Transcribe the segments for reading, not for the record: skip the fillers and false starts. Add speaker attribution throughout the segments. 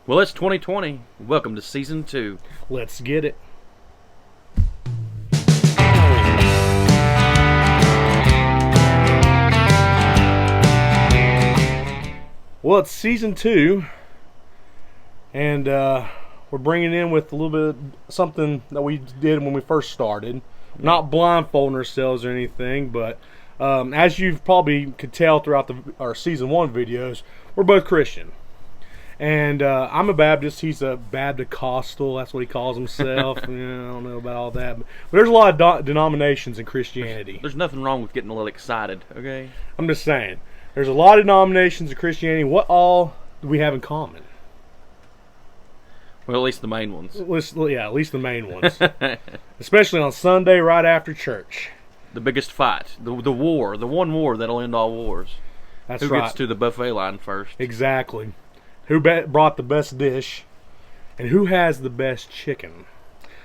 Speaker 1: Well, it's 2020. Welcome to Season 2.
Speaker 2: Let's get it. Well, it's Season 2, and we're bringing in with a little bit of something that we did when we first started. Not blindfolding ourselves or anything, but as you've probably could tell throughout our Season 1 videos, we're both Christian. And I'm a Baptist. He's a Baptist-costal. That's what he calls himself. I don't know about all that. But there's a lot of denominations in Christianity.
Speaker 1: There's nothing wrong with getting a little excited, okay?
Speaker 2: I'm just saying. There's a lot of denominations in Christianity. What all do we have in common?
Speaker 1: Well, at least the main ones.
Speaker 2: At least the main ones. Especially on Sunday right after church.
Speaker 1: The biggest fight. The war. The one war that'll end all wars.
Speaker 2: That's
Speaker 1: Who
Speaker 2: right.
Speaker 1: gets to the buffet line first?
Speaker 2: Exactly. Who brought the best dish, and who has the best chicken.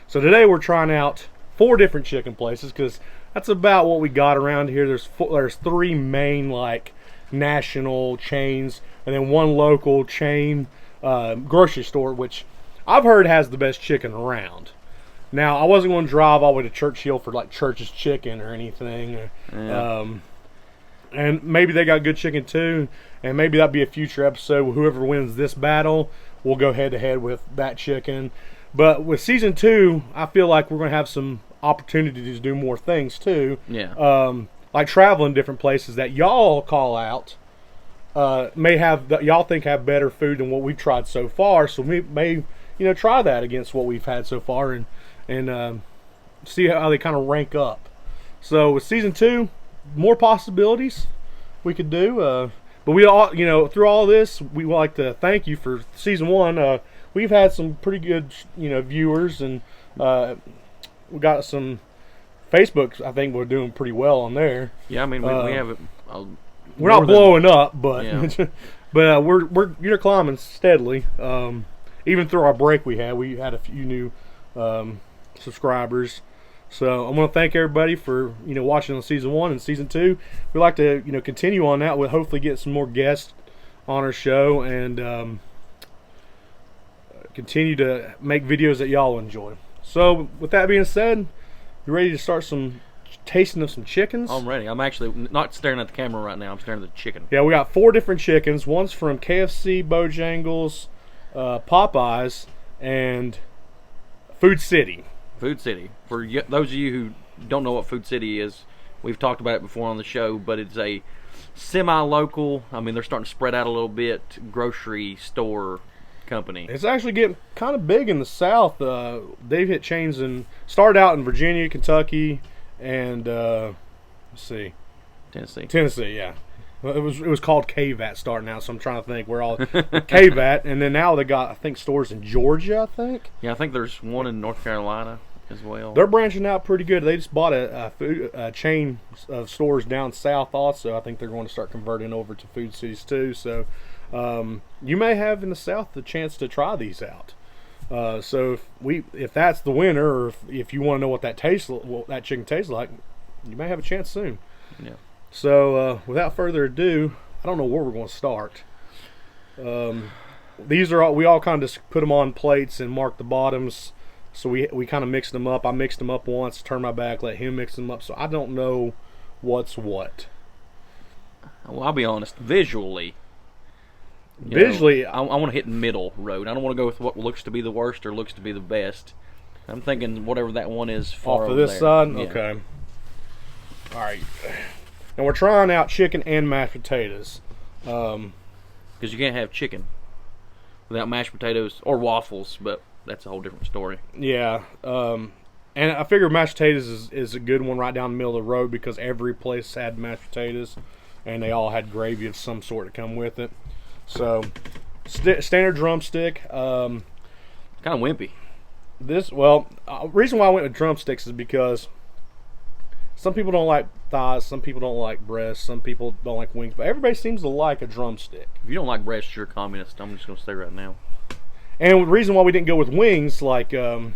Speaker 2: So today we're trying out 4 different chicken places because that's about what we got around here. There's 3 main national chains, and then 1 local chain grocery store, which I've heard has the best chicken around. Now I wasn't going to drive all the way to Churchill for Church's Chicken or anything.
Speaker 1: Yeah.
Speaker 2: And maybe they got good chicken too, and maybe that'll be a future episode. Whoever wins this battle, we'll go head to head with that chicken. But with Season 2, I feel like we're going to have some opportunities to do more things too.
Speaker 1: Yeah.
Speaker 2: Like traveling different places that y'all call out, y'all think have better food than what we've tried so far. So we may, try that against what we've had so far and see how they kind of rank up. So with Season 2, more possibilities we could do. But we all, through all this, we would like to thank you for Season 1. We've had some pretty good, viewers, and we got some Facebook. I think we're doing pretty well on there.
Speaker 1: Yeah, I mean, we have it.
Speaker 2: We're not blowing up, but
Speaker 1: Yeah.
Speaker 2: but we're climbing steadily. Even through our break we had a few new subscribers. So I want to thank everybody for watching on Season 1 and Season 2. We'd like to continue on that. We'll hopefully get some more guests on our show and continue to make videos that y'all enjoy. So with that being said, you ready to start some tasting of some chickens?
Speaker 1: I'm ready. I'm actually not staring at the camera right now. I'm staring at the chicken.
Speaker 2: Yeah, we got 4 different chickens. One's from KFC, Bojangles, Popeyes, and Food City.
Speaker 1: Food City. For those of you who don't know what Food City is, we've talked about it before on the show, but it's a semi-local, I mean, they're starting to spread out a little bit, grocery store company.
Speaker 2: It's actually getting kind of big in the South. They've hit chains started out in Virginia, Kentucky, and let's see, Tennessee. Yeah, well, it was called KVAT starting out. So I'm trying to think where all KVAT, and then now they got I think stores in Georgia. I think.
Speaker 1: Yeah, I think there's one in North Carolina as well.
Speaker 2: They're branching out pretty good. They just bought a chain of stores down south also. I think they're going to start converting over to Food Cities too. So you may have in the South the chance to try these out. So if that's the winner, or if you want to know what that chicken tastes like, you may have a chance soon.
Speaker 1: Yeah.
Speaker 2: So without further ado, I don't know where we're going to start. These are we all kind of just put them on plates and mark the bottoms. So we kind of mixed them up. I mixed them up once, turned my back, let him mix them up. So I don't know what's what.
Speaker 1: Well, I'll be honest. Visually, I want to hit middle road. I don't want to go with what looks to be the worst or looks to be the best. I'm thinking whatever that one is far
Speaker 2: off of
Speaker 1: over
Speaker 2: this
Speaker 1: there.
Speaker 2: side.
Speaker 1: Yeah.
Speaker 2: Okay. All right. And we're trying out chicken and mashed potatoes.
Speaker 1: Because you can't have chicken without mashed potatoes or waffles, but that's a whole different story.
Speaker 2: Yeah. And I figure mashed potatoes is a good one right down the middle of the road because every place had mashed potatoes, and they all had gravy of some sort to come with it. So, standard drumstick.
Speaker 1: Kind of wimpy.
Speaker 2: Reason why I went with drumsticks is because some people don't like thighs, some people don't like breasts, some people don't like wings, but everybody seems to like a drumstick.
Speaker 1: If you don't like breasts, you're a communist. I'm just going to say right now.
Speaker 2: And the reason why we didn't go with wings, Buffalo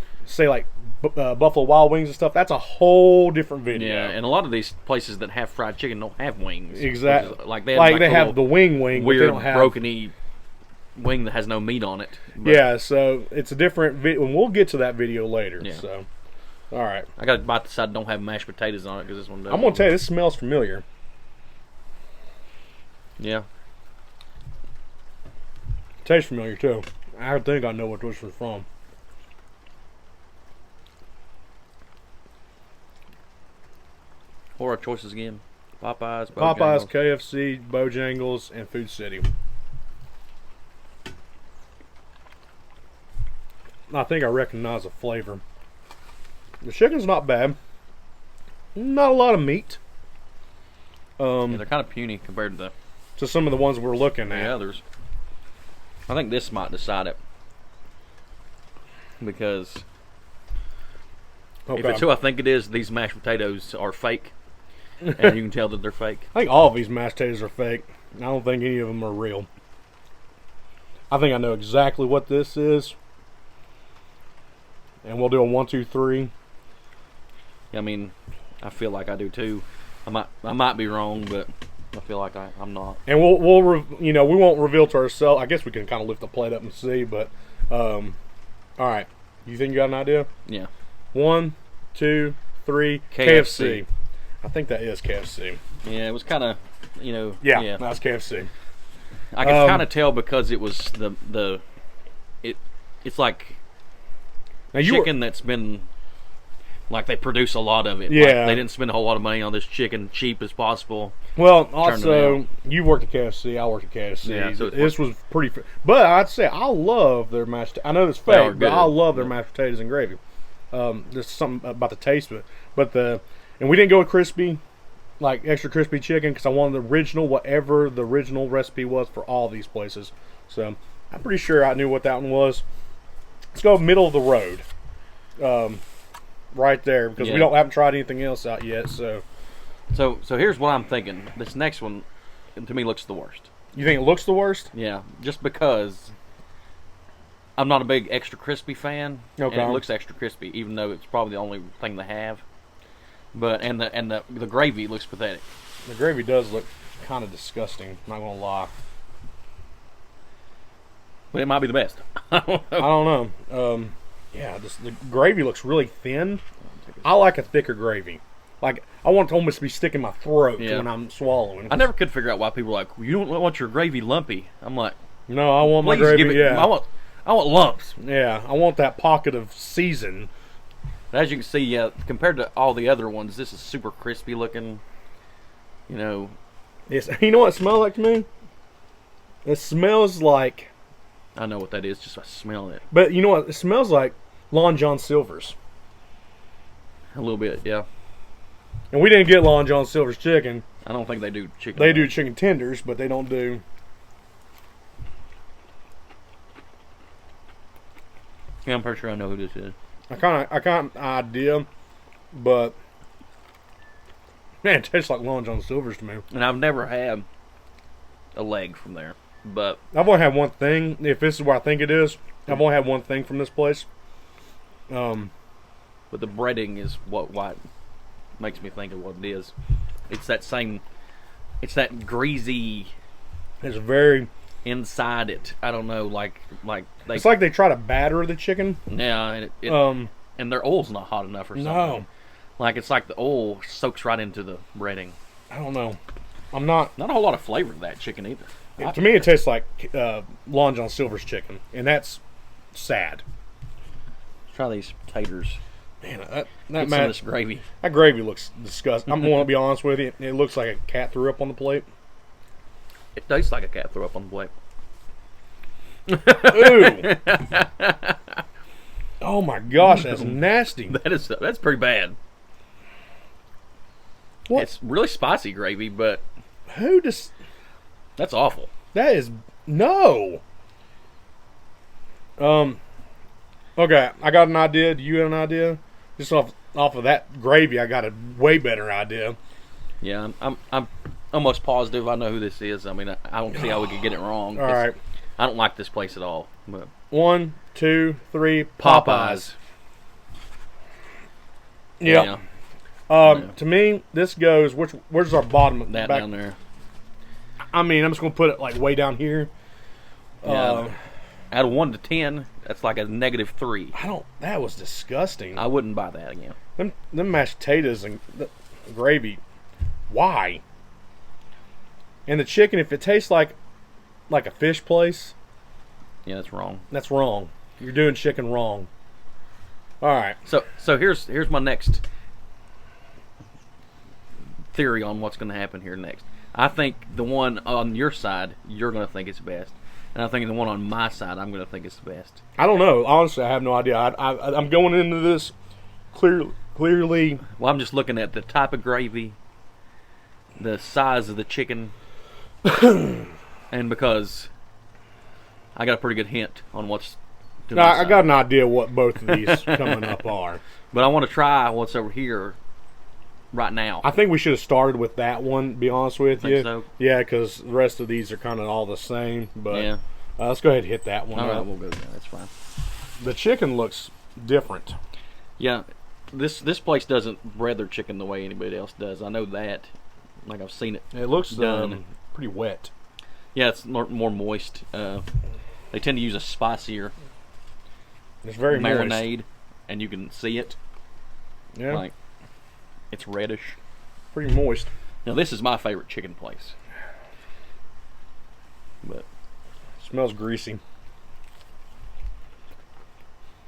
Speaker 2: Wild Wings and stuff, that's a whole different video.
Speaker 1: Yeah, and a lot of these places that have fried chicken don't have wings.
Speaker 2: Exactly.
Speaker 1: Like they
Speaker 2: have the wing,
Speaker 1: weird
Speaker 2: but they don't have
Speaker 1: broken-y wing that has no meat on it. But
Speaker 2: Yeah, so it's a different video, and we'll get to that video later.
Speaker 1: Yeah.
Speaker 2: So, all right.
Speaker 1: I got to bite the side that don't have mashed potatoes on it because this one does.
Speaker 2: I'm gonna tell you, this smells familiar.
Speaker 1: Yeah.
Speaker 2: Tastes familiar too. I think I know what this was from.
Speaker 1: What are our choices again? Popeyes,
Speaker 2: Popeyes,
Speaker 1: Bojangles.
Speaker 2: KFC, Bojangles, and Food City. I think I recognize the flavor. The chicken's not bad. Not a lot of meat.
Speaker 1: Yeah, they're kind of puny compared
Speaker 2: To some of the ones we're looking at.
Speaker 1: the others. I think this might decide it because if it's who I think it is, these mashed potatoes are fake, and you can tell that they're fake.
Speaker 2: I think all of these mashed potatoes are fake. I don't think any of them are real. I think I know exactly what this is. And we'll do a 1, 2, 3.
Speaker 1: I mean, I feel like I do too. I might be wrong, but I feel like I'm not.
Speaker 2: And we'll we won't reveal to ourselves. I guess we can kind of lift the plate up and see. But all right, you think you got an idea?
Speaker 1: Yeah.
Speaker 2: 1, 2, 3. KFC. I think that is KFC.
Speaker 1: Yeah, it was kind of,
Speaker 2: Yeah, that's KFC.
Speaker 1: I can kind of tell because it was it's like
Speaker 2: Now
Speaker 1: chicken that's been like they produce a lot of it.
Speaker 2: Yeah.
Speaker 1: Like, they didn't spend a whole lot of money on this chicken, cheap as possible.
Speaker 2: Well,
Speaker 1: Turned
Speaker 2: also,
Speaker 1: it
Speaker 2: you worked at KFC. I worked at KFC.
Speaker 1: Yeah, so
Speaker 2: this was pretty. But I'd say I love their mashed. I know it's
Speaker 1: They are
Speaker 2: fake, but
Speaker 1: good.
Speaker 2: I love their mashed potatoes and gravy. There's something about the taste of it. And we didn't go with crispy, like extra crispy chicken, because I wanted the original, whatever the original recipe was for all these places. So I'm pretty sure I knew what that one was. Let's go middle of the road, right there, because we haven't tried anything else out yet. So
Speaker 1: here's what I'm thinking. This next one, to me, looks the worst.
Speaker 2: you think it looks the worst?
Speaker 1: Yeah, just because I'm not a big extra crispy fan,
Speaker 2: Okay.
Speaker 1: and it looks extra crispy, even though it's probably the only thing they have. But the gravy looks pathetic.
Speaker 2: The gravy does look kind of disgusting. Not gonna lie.
Speaker 1: But it might be the best. I don't know.
Speaker 2: I don't know. Yeah, the gravy looks really thin. I like a thicker gravy. Like I want it to almost be sticking my throat
Speaker 1: Yeah.
Speaker 2: when I'm swallowing.
Speaker 1: I never could figure out why people are like, you don't want your gravy lumpy. I'm like,
Speaker 2: No, I want my
Speaker 1: please
Speaker 2: gravy.
Speaker 1: give it.
Speaker 2: Yeah,
Speaker 1: I want lumps.
Speaker 2: yeah, I want that pocket of season.
Speaker 1: As you can see, yeah, compared to all the other ones, this is super crispy looking. You know,
Speaker 2: You know what it smells like to me? It smells like,
Speaker 1: I know what that is just by smelling it.
Speaker 2: but you know what? It smells like Long John Silver's.
Speaker 1: A little bit, yeah.
Speaker 2: And we didn't get Long John Silver's chicken.
Speaker 1: I don't think they do chicken.
Speaker 2: They do chicken tenders, but they don't do.
Speaker 1: Yeah, I'm pretty sure I know who this is.
Speaker 2: I kind of idea, but man, it tastes like Long John Silver's to me.
Speaker 1: And I've never had a leg from there, but
Speaker 2: I've only had one thing. If this is where I think it is, I've only had one thing from this place.
Speaker 1: but the breading is why it makes me think of what it is. It's that greasy
Speaker 2: It's very.
Speaker 1: inside it. I don't know, like they.
Speaker 2: It's like they try to batter the chicken.
Speaker 1: Yeah, and and their oil's not hot enough or something.
Speaker 2: No,
Speaker 1: Like it's like the oil soaks right into the breading.
Speaker 2: I don't know. I'm not.
Speaker 1: Not a whole lot of flavor to that chicken either.
Speaker 2: To me, it tastes like Long John Silver's chicken, and that's sad.
Speaker 1: Let's try these taters.
Speaker 2: Man,
Speaker 1: Get some of this gravy.
Speaker 2: that gravy looks disgusting. I'm going to be honest with you. It looks like a cat threw up on the plate.
Speaker 1: It tastes like a cat threw up on the plate.
Speaker 2: Ooh. Oh my gosh, that's nasty.
Speaker 1: That's pretty bad.
Speaker 2: What?
Speaker 1: It's really spicy gravy, but
Speaker 2: Who does?
Speaker 1: that's awful.
Speaker 2: That is no. Okay, I got an idea. Do you have an idea? Just off of that gravy, I got a way better idea.
Speaker 1: Yeah, I'm almost positive I know who this is. I mean, I don't see how we could get it wrong.
Speaker 2: All right,
Speaker 1: I don't like this place at all. But
Speaker 2: 1, 2, 3.
Speaker 1: Popeyes.
Speaker 2: Yeah.
Speaker 1: Yeah.
Speaker 2: To me, this goes. Where's our bottom?
Speaker 1: That
Speaker 2: back?
Speaker 1: down there.
Speaker 2: I mean, I'm just gonna put it like way down here.
Speaker 1: Yeah. Out of 1 to 10, that's like a -3.
Speaker 2: That was disgusting.
Speaker 1: I wouldn't buy that again.
Speaker 2: Them mashed potatoes and the gravy. Why? And the chicken, if it tastes like a fish place,
Speaker 1: Yeah, that's wrong.
Speaker 2: that's wrong. You're doing chicken wrong. All right.
Speaker 1: So here's my next theory on what's going to happen here next. I think the one on your side, you're going to think it's best. And I think the one on my side, I'm going to think it's the best.
Speaker 2: I don't know. Honestly, I have no idea. I'm going into this clearly.
Speaker 1: Well, I'm just looking at the type of gravy, the size of the chicken, and because I got a pretty good hint on what's to my
Speaker 2: I
Speaker 1: side.
Speaker 2: got an idea what both of these coming up are.
Speaker 1: But I want to try what's over here right now.
Speaker 2: I think we should have started with that one, to be honest with you.
Speaker 1: so?
Speaker 2: Yeah, because the rest of these are kind of all the same. But
Speaker 1: Yeah.
Speaker 2: let's go ahead and hit that one.
Speaker 1: All right,
Speaker 2: up.
Speaker 1: we'll go there. That's fine.
Speaker 2: The chicken looks different.
Speaker 1: Yeah, this place doesn't bread their chicken the way anybody else does. I know that. Like I've seen it.
Speaker 2: It looks
Speaker 1: done.
Speaker 2: pretty wet.
Speaker 1: Yeah, it's more moist. They tend to use a spicier
Speaker 2: It's very
Speaker 1: marinade,
Speaker 2: moist.
Speaker 1: and you can see it.
Speaker 2: Yeah,
Speaker 1: Like it's reddish.
Speaker 2: pretty moist.
Speaker 1: Now this is my favorite chicken place. But
Speaker 2: Smells greasy.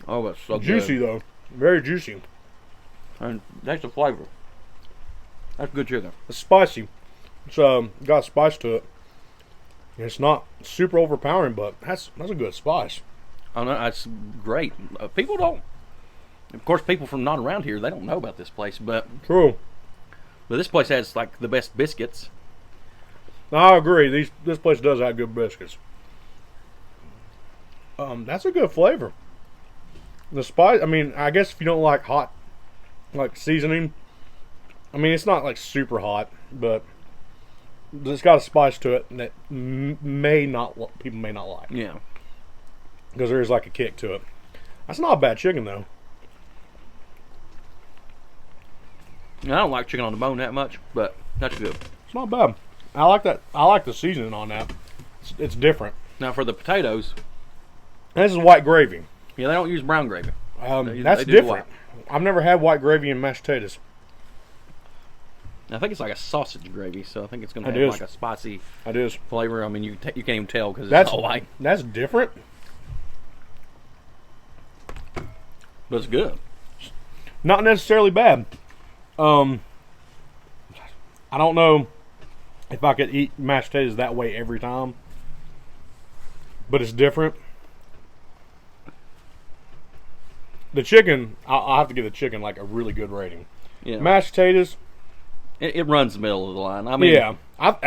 Speaker 1: oh, it's so
Speaker 2: Juicy
Speaker 1: good.
Speaker 2: though, very juicy.
Speaker 1: And that's the flavor. That's good chicken.
Speaker 2: It's spicy. It's got spice to it. And it's not super overpowering, but that's a good spice.
Speaker 1: Oh no, that's great. People don't. Of course, people from not around here, they don't know about this place, but
Speaker 2: True.
Speaker 1: this place has like the best biscuits.
Speaker 2: No, I agree. This place does have good biscuits. That's a good flavor. The spice. I mean, I guess if you don't like hot, like seasoning. I mean, it's not like super hot, but it's got a spice to it that people may not like
Speaker 1: Yeah.
Speaker 2: because there is like a kick to it. That's not a bad chicken though.
Speaker 1: I don't like chicken on the bone that much, but that's good.
Speaker 2: It's not bad. I like that. I like the seasoning on that. It's different.
Speaker 1: Now for the potatoes,
Speaker 2: This is white gravy.
Speaker 1: yeah, they don't use brown gravy.
Speaker 2: That's
Speaker 1: they do
Speaker 2: different. I've never had white gravy and mashed potatoes.
Speaker 1: I think it's like a sausage gravy, so I think it's going to
Speaker 2: It
Speaker 1: have
Speaker 2: is.
Speaker 1: like a spicy
Speaker 2: That is.
Speaker 1: flavor. I mean, you can't even tell because it's
Speaker 2: That's
Speaker 1: all white,
Speaker 2: That's different.
Speaker 1: but it's good.
Speaker 2: Not necessarily bad. I don't know if I could eat mashed potatoes that way every time, but it's different. The chicken, I'll have to give the chicken like a really good rating.
Speaker 1: Yeah,
Speaker 2: Mashed potatoes,
Speaker 1: it runs the middle of the line. I mean,
Speaker 2: yeah.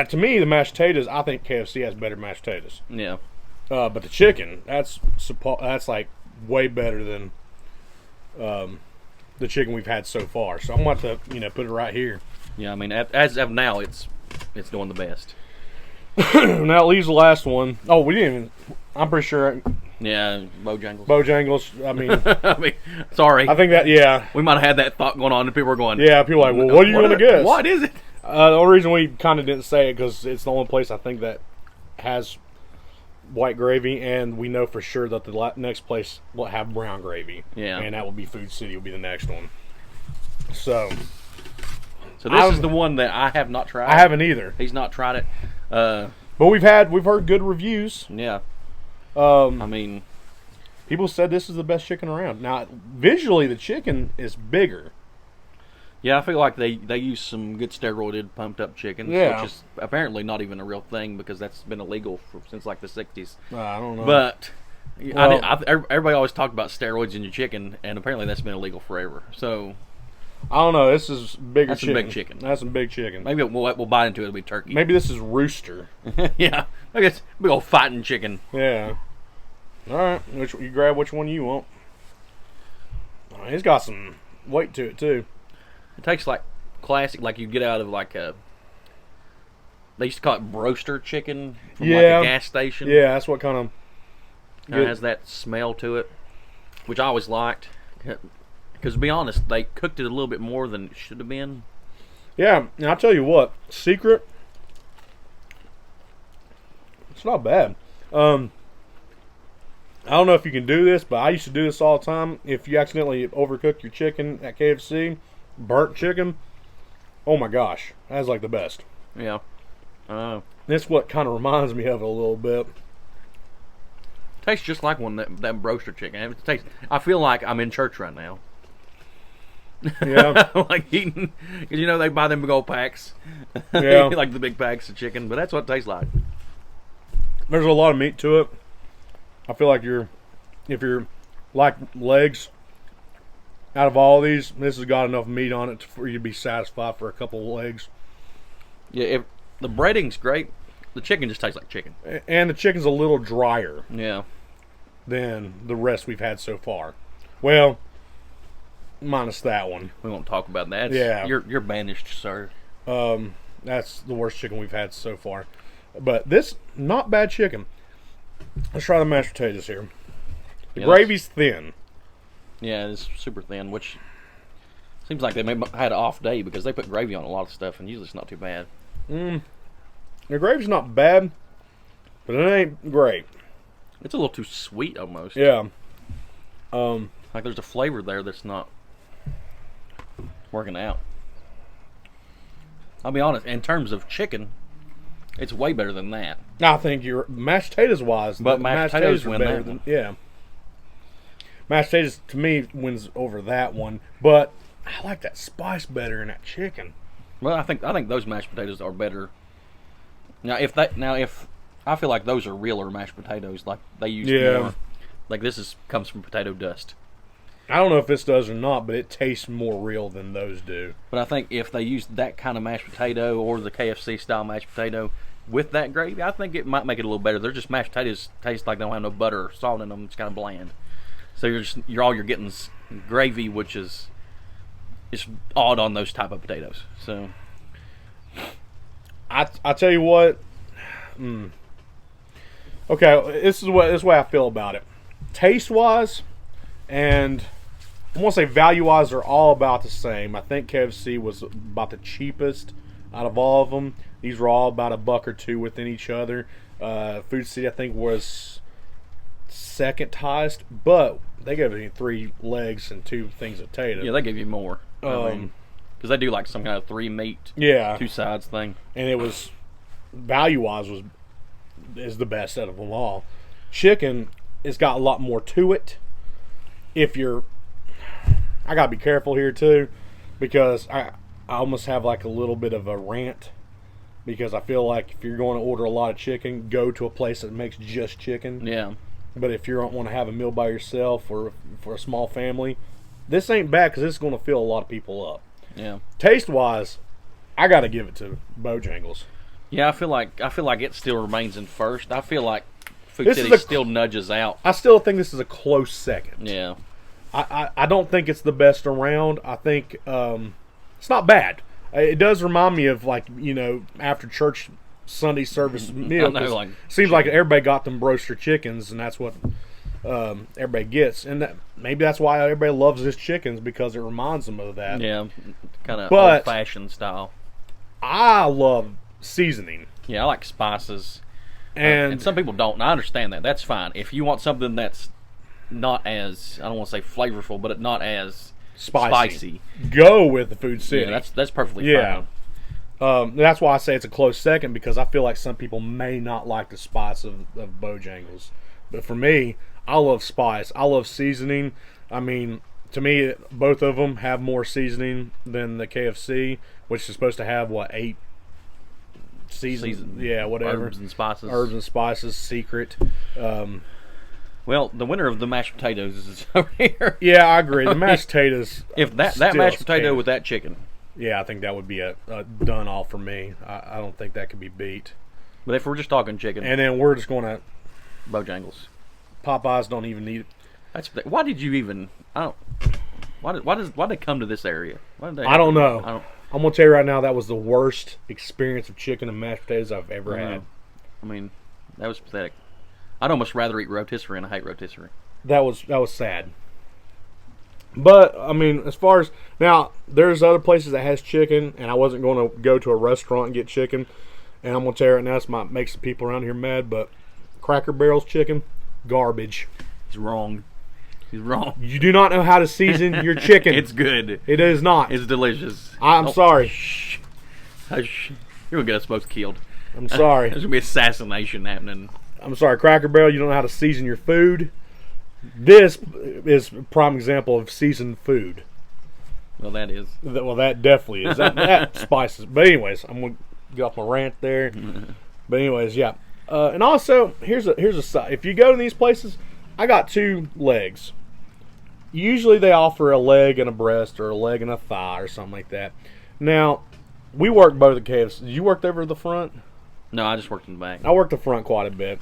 Speaker 2: To me, the mashed potatoes, I think KFC has better mashed potatoes.
Speaker 1: yeah.
Speaker 2: But the chicken, that's like way better than the chicken we've had so far. So I'm going to put it right here.
Speaker 1: Yeah, I mean, as of now, it's doing the best.
Speaker 2: Now it leaves the last one. Oh, we didn't even. I'm pretty sure
Speaker 1: Yeah, Bojangles.
Speaker 2: Bojangles. I mean,
Speaker 1: I mean, sorry.
Speaker 2: I think that
Speaker 1: We might have had that thought going on, and people were going,
Speaker 2: yeah. People are like, well, what are you going to guess?
Speaker 1: What is it?
Speaker 2: The only reason we kind of didn't say it because it's the only place I think that has white gravy, and we know for sure that the next place will have brown gravy.
Speaker 1: Yeah.
Speaker 2: And that will be Food City. Will be the next one. So
Speaker 1: this is the one that I have not tried.
Speaker 2: I haven't either.
Speaker 1: He's not tried it.
Speaker 2: But we've heard good reviews.
Speaker 1: Yeah. I mean,
Speaker 2: People said this is the best chicken around. Now, visually, the chicken is bigger.
Speaker 1: yeah, I feel like they use some good steroided, pumped up chicken,
Speaker 2: Yeah.
Speaker 1: which is apparently not even a real thing because that's been illegal since like the 60s.
Speaker 2: I don't know.
Speaker 1: But
Speaker 2: Well-
Speaker 1: everybody always talked about steroids in your chicken, and apparently that's been illegal forever. So
Speaker 2: I don't know. This is bigger
Speaker 1: That's some
Speaker 2: chicken.
Speaker 1: big chicken.
Speaker 2: That's some big chicken.
Speaker 1: maybe we'll bite into it. It'll be turkey.
Speaker 2: Maybe this is rooster.
Speaker 1: Yeah, I guess big old fighting chicken.
Speaker 2: Yeah. All right. You grab which one you want. Oh, he's got some weight to it too.
Speaker 1: It tastes like classic, like you get out of like a. They used to call it broaster chicken from like
Speaker 2: Yeah.
Speaker 1: a gas station.
Speaker 2: Yeah, that's what kind of.
Speaker 1: It has that smell to it, which I always liked. Because to be honest, they cooked it a little bit more than it should have been.
Speaker 2: Yeah, and I'll tell you what. Secret. It's not bad. I don't know if you can do this, but I used to do this all the time. If you accidentally overcook your chicken at KFC, burnt chicken, oh my gosh, that's like the best.
Speaker 1: Yeah.
Speaker 2: That's what kind of reminds me of it a little bit.
Speaker 1: Tastes just like that roaster chicken. It tastes. I feel like I'm in church right now.
Speaker 2: Yeah.
Speaker 1: Like eating, because they buy them big old packs.
Speaker 2: Yeah.
Speaker 1: Like the big packs of chicken, but that's what it tastes like.
Speaker 2: There's a lot of meat to it. I feel like if you're like legs, out of all these, this has got enough meat on it for you to be satisfied for a couple of legs.
Speaker 1: Yeah, if the breading's great, the chicken just tastes like chicken.
Speaker 2: And the chicken's a little drier
Speaker 1: Yeah.
Speaker 2: than the rest we've had so far. Well, minus that one.
Speaker 1: We won't talk about that.
Speaker 2: Yeah.
Speaker 1: You're banished, sir.
Speaker 2: That's the worst chicken we've had so far. But this, not bad chicken. Let's try the mashed potatoes here. The gravy's thin.
Speaker 1: Yeah, it's super thin, which seems like they had an off day because they put gravy on a lot of stuff, and usually it's not too bad.
Speaker 2: The gravy's not bad, but it ain't great.
Speaker 1: It's a little too sweet almost.
Speaker 2: Yeah.
Speaker 1: Like there's a flavor there that's not working out. I'll be honest, in terms of chicken, it's way better than that.
Speaker 2: I think you're mashed potatoes wise,
Speaker 1: but mashed potatoes
Speaker 2: are
Speaker 1: win
Speaker 2: better
Speaker 1: that
Speaker 2: than
Speaker 1: one.
Speaker 2: yeah. Mashed potatoes to me wins over that one, but I like that spice better in that chicken.
Speaker 1: Well, I think those mashed potatoes are better. Now if I feel like those are realer mashed potatoes, like they use more. Like this comes from potato dust.
Speaker 2: I don't know if this does or not, but it tastes more real than those do.
Speaker 1: But I think if they use that kind of mashed potato or the KFC style mashed potato with that gravy, I think it might make it a little better. They're just mashed potatoes taste like they don't have no butter or salt in them. It's kind of bland. So you're getting is gravy, which is odd on those type of potatoes. So
Speaker 2: I tell you what. Okay, this is way I feel about it. Taste wise, and I won't say value wise, they're all about the same. I think KFC was about the cheapest out of all of them. These were all about $1 or $2 within each other. Food City I think was second highest, but they gave me 3 legs and 2 things of potato.
Speaker 1: Yeah, they give you more. Because they do like some kind of 3 meat, 2 sides thing.
Speaker 2: And it was value wise is the best out of them all. Chicken, it's got a lot more to it. I gotta be careful here too, because I almost have like a little bit of a rant, because I feel like if you're going to order a lot of chicken, go to a place that makes just chicken.
Speaker 1: Yeah.
Speaker 2: But if you don't want to have a meal by yourself or for a small family, this ain't bad, because this is going to fill a lot of people up.
Speaker 1: Yeah.
Speaker 2: Taste wise, I gotta give it to Bojangles.
Speaker 1: Yeah, I feel like it still remains in first. I feel like Food City still nudges out.
Speaker 2: I still think this is a close second.
Speaker 1: Yeah.
Speaker 2: I don't think it's the best around. I think it's not bad. It does remind me of, like, after church Sunday service meal. Seems like everybody got them roaster chickens, and that's what everybody gets. And maybe that's why everybody loves this chickens, because it reminds them of that.
Speaker 1: Yeah, kind of old-fashioned style.
Speaker 2: I love seasoning.
Speaker 1: Yeah, I like spices.
Speaker 2: And
Speaker 1: some people don't, and I understand that. That's fine. If you want something that's not as, I don't want to say flavorful, but not as spicy,
Speaker 2: go with the Food City.
Speaker 1: Yeah, that's perfectly fine.
Speaker 2: That's why I say it's a close second, because I feel like some people may not like the spice of Bojangles. But for me, I love spice. I love seasoning. I mean, to me, both of them have more seasoning than the KFC, which is supposed to have, 8 seasons? Yeah, whatever.
Speaker 1: Herbs and spices.
Speaker 2: Secret.
Speaker 1: Well, the winner of the mashed potatoes is over here.
Speaker 2: Yeah, I agree. The mashed potatoes.
Speaker 1: If that mashed potato with that chicken.
Speaker 2: Yeah, I think that would be a done all for me. I don't think that could be beat.
Speaker 1: But if we're just talking chicken,
Speaker 2: and then we're just going to
Speaker 1: Bojangles.
Speaker 2: Popeyes don't even need it.
Speaker 1: Why did you even? Why did they come to this area?
Speaker 2: I don't know. I'm gonna tell you right now, that was the worst experience of chicken and mashed potatoes I've ever had.
Speaker 1: I mean, that was pathetic. I'd almost rather eat rotisserie, and I hate rotisserie.
Speaker 2: That was sad. But I mean, as far as now, there's other places that has chicken, and I wasn't going to go to a restaurant and get chicken. And I'm gonna tell you right now, this might make some people around here mad, but Cracker Barrel's chicken, garbage.
Speaker 1: He's wrong. He's wrong.
Speaker 2: You do not know how to season your chicken.
Speaker 1: It's good.
Speaker 2: It is not.
Speaker 1: It's delicious.
Speaker 2: I'm sorry.
Speaker 1: Shh. Hush. You're going to get us both killed.
Speaker 2: I'm sorry.
Speaker 1: There's going to be assassination happening.
Speaker 2: I'm sorry, Cracker Barrel. You don't know how to season your food. This is a prime example of seasoned food.
Speaker 1: Well, that is.
Speaker 2: Well, that definitely is. That spices. But anyways, I'm going to get off my rant there. But anyways, yeah. And also, here's a side. If you go to these places, I got 2 legs. Usually they offer a leg and a breast or a leg and a thigh or something like that. Now, we work both at KFC. Did you work over the front?
Speaker 1: No, I just worked in the back.
Speaker 2: I worked the front quite a bit.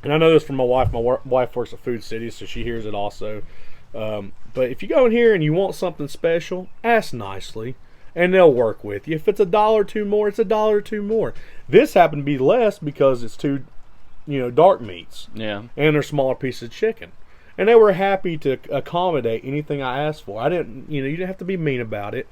Speaker 2: And I know this from my wife. My wife works at Food City, so she hears it also. But if you go in here and you want something special, ask nicely, and they'll work with you. If it's $1 or 2 more, it's $1 or 2 more. This happened to be less because it's 2, dark meats.
Speaker 1: Yeah.
Speaker 2: And they're smaller pieces of chicken. And they were happy to accommodate anything I asked for. I didn't, you didn't have to be mean about it.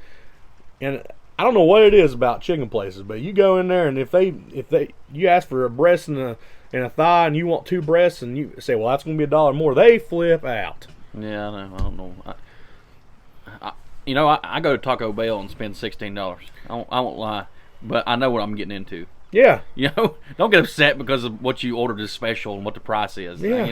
Speaker 2: And I don't know what it is about chicken places, but you go in there and if you ask for a breast and a thigh and you want 2 breasts and you say, well, that's going to be $1 more, they flip out.
Speaker 1: Yeah, I know. I don't know. I go to Taco Bell and spend $16. I won't lie, but I know what I'm getting into.
Speaker 2: Yeah.
Speaker 1: Don't get upset because of what you ordered is special and what the price is.
Speaker 2: Yeah.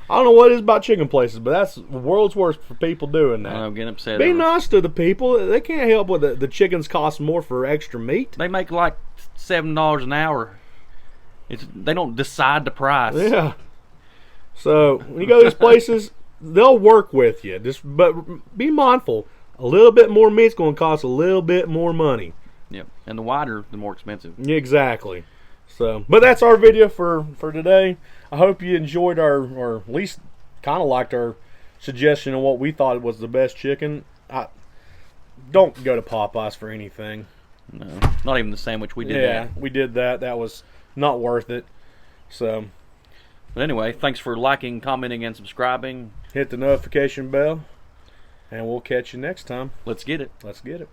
Speaker 2: I don't know what it is about chicken places, but that's the world's worst for people doing that.
Speaker 1: I'm getting upset.
Speaker 2: Be nice to the people. They can't help with the chickens cost more for extra meat.
Speaker 1: They make like $7 an hour. They don't decide the price.
Speaker 2: Yeah. So when you go to these places, they'll work with you. But be mindful. A little bit more meat's going to cost a little bit more money.
Speaker 1: Yep. And the wider, the more expensive.
Speaker 2: Exactly. So, but that's our video for today. I hope you enjoyed or at least kind of liked our suggestion of what we thought was the best chicken. Don't go to Popeyes for anything.
Speaker 1: No, not even the sandwich we did.
Speaker 2: Yeah, we did that. That was not worth it. So,
Speaker 1: but anyway, thanks for liking, commenting, and subscribing.
Speaker 2: Hit the notification bell, and we'll catch you next time.
Speaker 1: Let's get it.
Speaker 2: Let's get it.